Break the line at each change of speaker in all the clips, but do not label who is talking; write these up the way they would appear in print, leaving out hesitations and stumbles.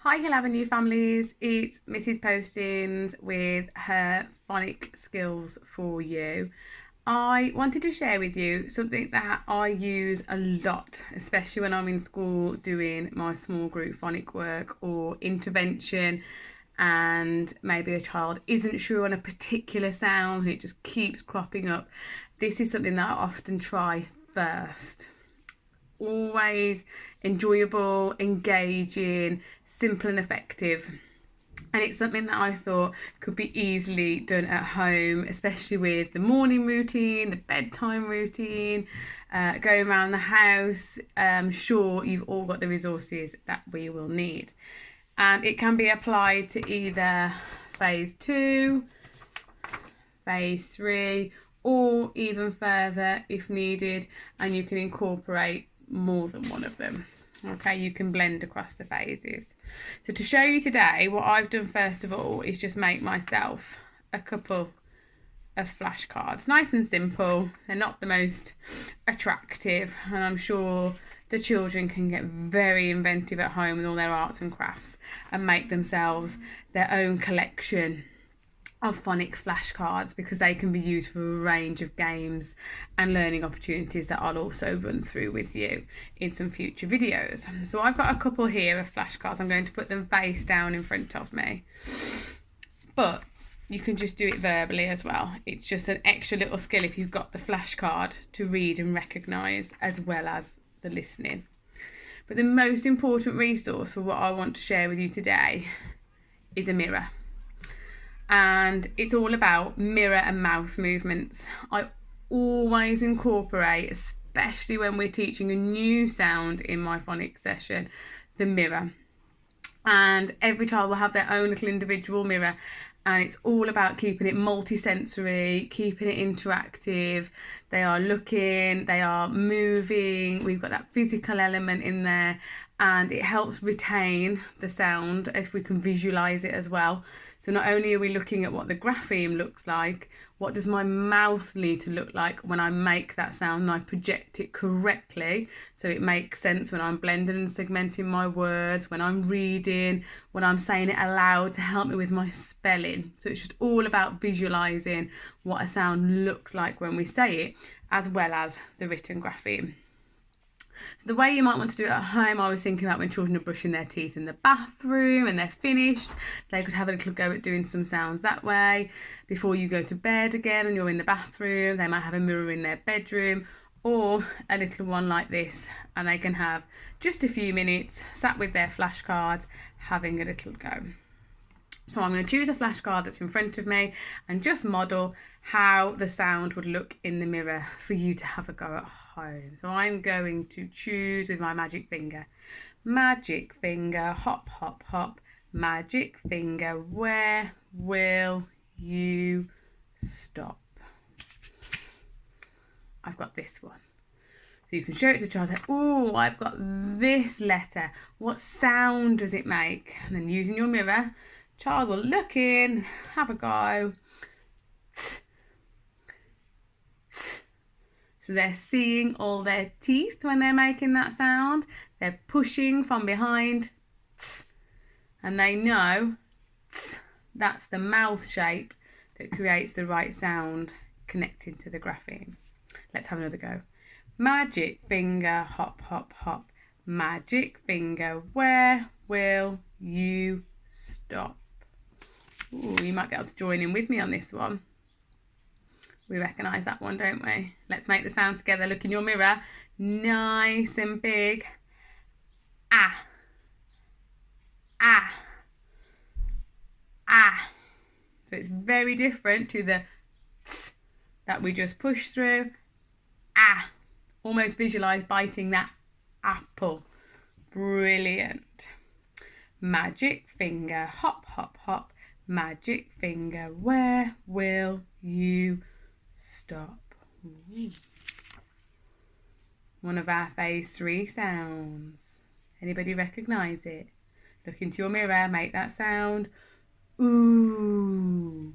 Hi, Hill Avenue families. It's Mrs. Postins with her phonic skills for you. I wanted to share with you something that I use a lot, especially when I'm in school doing my small group phonic work or intervention, and maybe a child isn't sure on a particular sound and it just keeps cropping up. This is something that I often try first. Always enjoyable, engaging, simple and effective. And it's something that I thought could be easily done at home, especially with the morning routine, the bedtime routine, going around the house. I'm sure you've all got the resources that we will need. And it can be applied to either phase 2, phase 3, or even further if needed, and you can incorporate more than one of them. Okay, you can blend across the phases. So to show you today, what I've done first of all is just make myself a couple of flashcards. Nice and simple. They're not the most attractive, and I'm sure the children can get very inventive at home with all their arts and crafts and make themselves their own collection of phonic flashcards, because they can be used for a range of games and learning opportunities that I'll also run through with you in some future videos. So I've got a couple here of flashcards. I'm going to put them face down in front of me, but you can just do it verbally as well. It's just an extra little skill if you've got the flashcard to read and recognise as well as the listening. But the most important resource for what I want to share with you today is a mirror. And it's all about mirror and mouth movements. I always incorporate, especially when we're teaching a new sound in my phonics session, the mirror. And every child will have their own little individual mirror, and it's all about keeping it multi-sensory, keeping it interactive. They are looking, they are moving, we've got that physical element in there, and it helps retain the sound if we can visualize it as well. So not only are we looking at what the grapheme looks like, what does my mouth need to look like when I make that sound and I project it correctly so it makes sense when I'm blending and segmenting my words, when I'm reading, when I'm saying it aloud to help me with my spelling. So it's just all about visualising what a sound looks like when we say it, as well as the written grapheme. So the way you might want to do it at home, I was thinking about when children are brushing their teeth in the bathroom and they're finished, they could have a little go at doing some sounds that way. Before you go to bed again and you're in the bathroom, they might have a mirror in their bedroom, or a little one like this, and they can have just a few minutes sat with their flashcards having a little go. So I'm going to choose a flashcard that's in front of me and just model how the sound would look in the mirror for you to have a go at home. So I'm going to choose with my magic finger. Magic finger, hop, hop, hop. Magic finger, where will you stop? I've got this one. So you can show it to the child, say, oh, I've got this letter. What sound does it make? And then using your mirror, child will look in, have a go. So they're seeing all their teeth when they're making that sound. They're pushing from behind. And they know that's the mouth shape that creates the right sound connecting to the grapheme. Let's have another go. Magic finger, hop, hop, hop. Magic finger, where will you stop? Ooh, you might be able to join in with me on this one. We recognise that one, don't we? Let's make the sound together. Look in your mirror. Nice and big. Ah. Ah. Ah. So it's very different to the tss that we just push through. Ah. Almost visualise biting that apple. Brilliant. Magic finger, hop, hop, hop. Magic finger, where will you stop? Ooh. One of our phase 3 sounds. Anybody recognise it? Look into your mirror, make that sound. Ooh.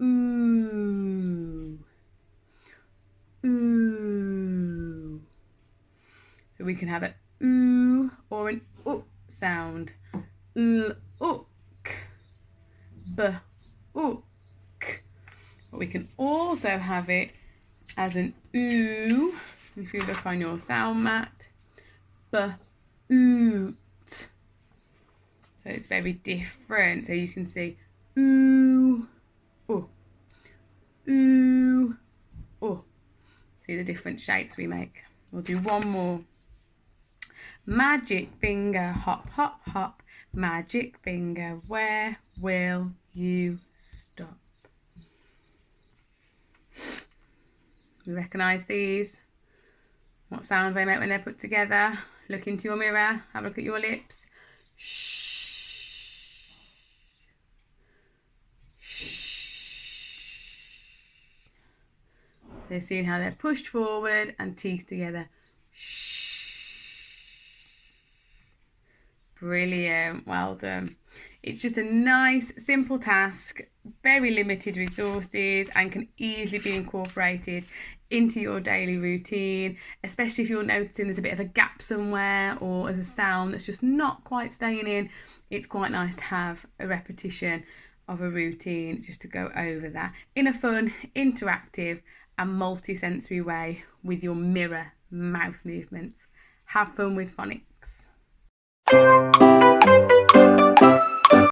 Ooh. Ooh. So we can have an ooh or an sound ook, b, ook. But we can also have it as an oo, if you look on your sound mat, b, oot. So it's very different. So you can see oo, oh, oo, oh. See the different shapes we make. We'll do one more. Magic finger, hop, hop, hop. Magic finger, where will you stop? You recognise these? What sounds they make when they're put together? Look into your mirror, have a look at your lips. Shh. Shh. They're seeing how they're pushed forward and teeth together. Shh. Brilliant, well done. It's just a nice, simple task, very limited resources, and can easily be incorporated into your daily routine, especially if you're noticing there's a bit of a gap somewhere or as a sound that's just not quite staying in. It's quite nice to have a repetition of a routine just to go over that in a fun, interactive and multi-sensory way with your mirror mouth movements. Have fun with phonics.